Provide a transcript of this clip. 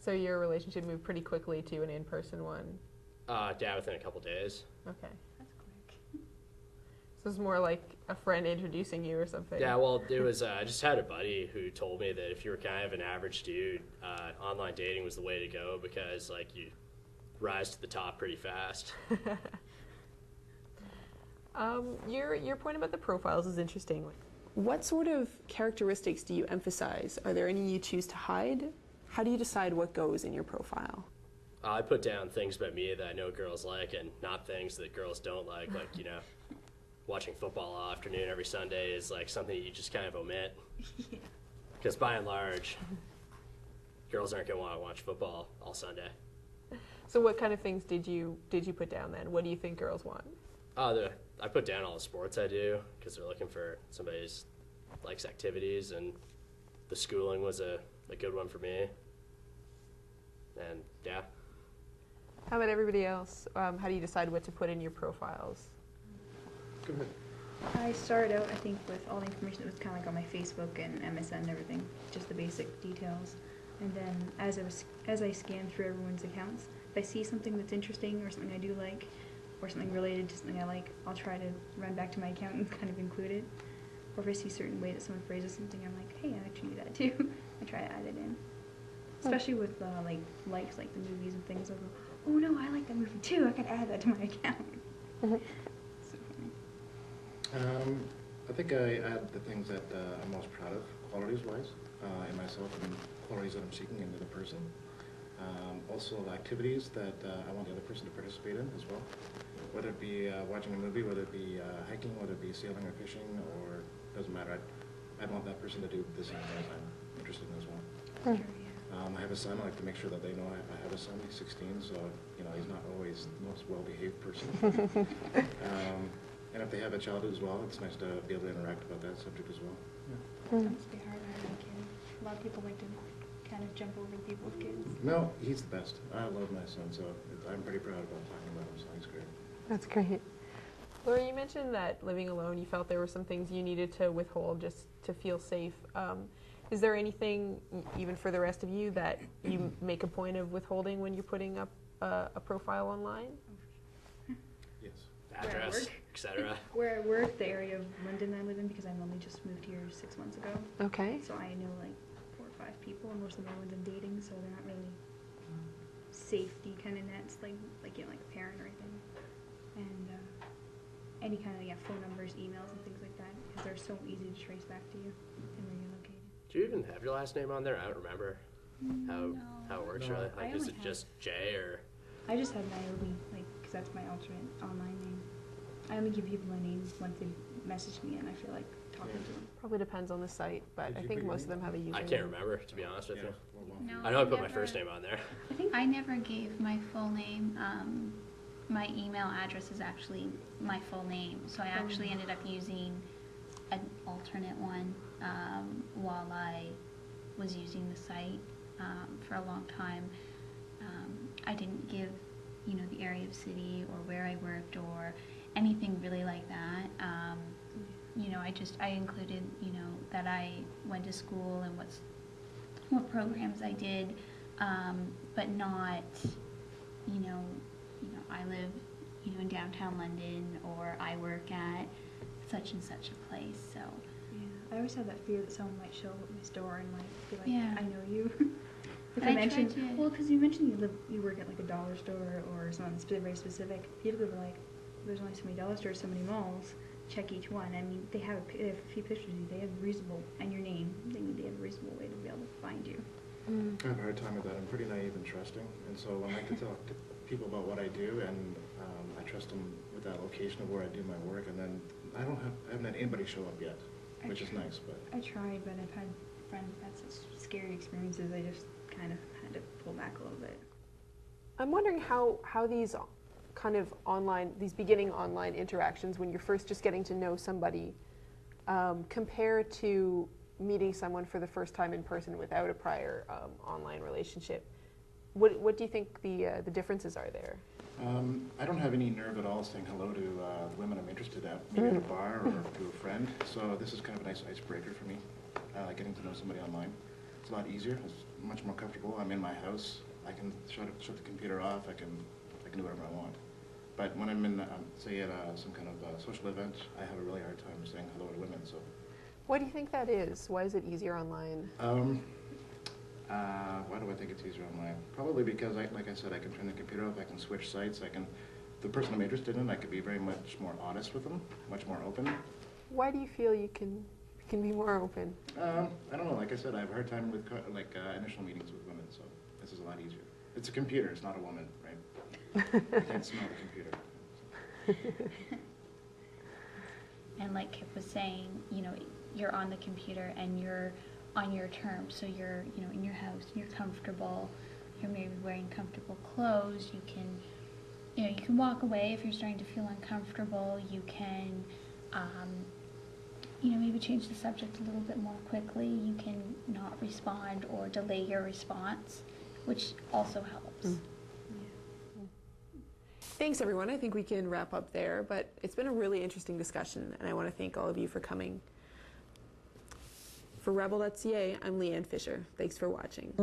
So your relationship moved pretty quickly to an in-person one. Yeah, within a couple days. Okay. That's quick. So it's more like a friend introducing you or something. Yeah, well, it was, I just had a buddy who told me that if you were kind of an average dude, online dating was the way to go because, like, you rise to the top pretty fast. Your point about the profiles is interesting. What sort of characteristics do you emphasize? Are there any you choose to hide? How do you decide what goes in your profile? I put down things about me that I know girls like and not things that girls don't like, you know, watching football all afternoon every Sunday is like something you just kind of omit. Yeah. Because by and large, girls aren't going to want to watch football all Sunday. So what kind of things did you put down then? What do you think girls want? I put down all the sports I do because they're looking for somebody who likes activities, and the schooling was a good one for me. And yeah. How about everybody else? How do you decide what to put in your profiles? Go ahead. I started out, I think, with all the information that was kind of like on my Facebook and MSN and everything, just the basic details. And then as I scanned through everyone's accounts, if I see something that's interesting or something I do like, or something related to something I like, I'll try to run back to my account and kind of include it. Or if I see a certain way that someone phrases something, I'm like, hey, I actually do that too. I try to add it in. Especially with likes, like the movies and things. I'll go, oh no, I like that movie too. I could add that to my account. So funny. I think I add the things that I'm most proud of, qualities-wise, in myself and qualities that I'm seeking in the other person. Also, activities that I want the other person to participate in as well. Whether it be watching a movie, whether it be hiking, whether it be sailing or fishing, or doesn't matter. I want that person to do the same things I'm interested in as well. Sure, yeah. I have a son. I like to make sure that they know I have a son. He's 16, so you know he's not always the most well-behaved person. And if they have a child as well, it's nice to be able to interact about that subject as well. That must be hard having a kid. A lot of people like to kind of jump over people's kids. No, he's the best. I love my son, so I'm pretty proud about talking about him, so he's great. That's great. Laura, you mentioned that living alone, you felt there were some things you needed to withhold just to feel safe. Is there anything, even for the rest of you, that you make a point of withholding when you're putting up a profile online? Yes. Address, etc. Where I work, the area of London I live in, because I've only just moved here 6 months ago. Okay. So I know like 4 or 5 people, and most of them are ones I'm dating, so they're not really safety kind of nets, like you know, like a parent or anything. And any kind of phone numbers, emails, and things like that, because they're so easy to trace back to you and where you're located. Do you even have your last name on there? I don't remember how it works No. really. I Like, is only it have- just J or? I just have Niobe, because that's my alternate online name. I only give people my name once they message me, and I feel like talking to them. Probably depends on the site, but Did I you think put your most of them have a username. I can't remember, to be honest with Yeah. you. Well, No, I know I put my never- first name on there. I never gave my full name. My email address is actually my full name, so I actually ended up using an alternate one while I was using the site for a long time. I didn't give, the area of city or where I worked or anything really like that. I included, that I went to school and what programs I did, but not, I live, in downtown London, or I work at such and such a place. So Yeah, I always have that fear that someone might show up at my store and be like, Yeah. I know you. If I I tried mention, to- well, because you mentioned you work at like a dollar store or something very specific. People will be like, there's only so many dollar stores, so many malls. Check each one. I mean, they have a few pictures of you. They have reasonable, and your name. They have a reasonable way to be able to find you. I have a hard time with that. I'm pretty naive and trusting, and so I like to talk to people about what I do, and I trust them with that location of where I do my work, and then I haven't had anybody show up yet, which is nice, but. I tried, but I've had friends who've had such scary experiences. I just kind of had to pull back a little bit. I'm wondering how these kind of these beginning online interactions, when you're first just getting to know somebody, compare to meeting someone for the first time in person without a prior online relationship. What do you think the differences are there? I don't have any nerve at all saying hello to the women I'm interested in, maybe at a bar or to a friend. So this is kind of a nice icebreaker for me, getting to know somebody online. It's a lot easier. It's much more comfortable. I'm in my house. I can shut the computer off. I can do whatever I want. But when I'm in, say, at some kind of social event, I have a really hard time saying hello to women. So, Why do you think that is? Why is it easier online? why do I think it's easier online? Probably because, like I said, I can turn the computer off. I can switch sites. The person I'm interested in, I could be very much more honest with them, much more open. Why do you feel you can be more open? I don't know. Like I said, I have a hard time with initial meetings with women, so this is a lot easier. It's a computer. It's not a woman, right? I can't smell the computer. And like Kip was saying, you know, you're on the computer and you're on your terms. So you're, you know, in your house, you're comfortable. You're maybe wearing comfortable clothes. You can, you know, you can walk away if you're starting to feel uncomfortable. You can, you know, maybe change the subject a little bit more quickly. You can not respond or delay your response, which also helps. Thanks, everyone. I think we can wrap up there, but it's been a really interesting discussion, and I want to thank all of you for coming. For Rebel.ca, I'm Leanne Fisher. Thanks for watching.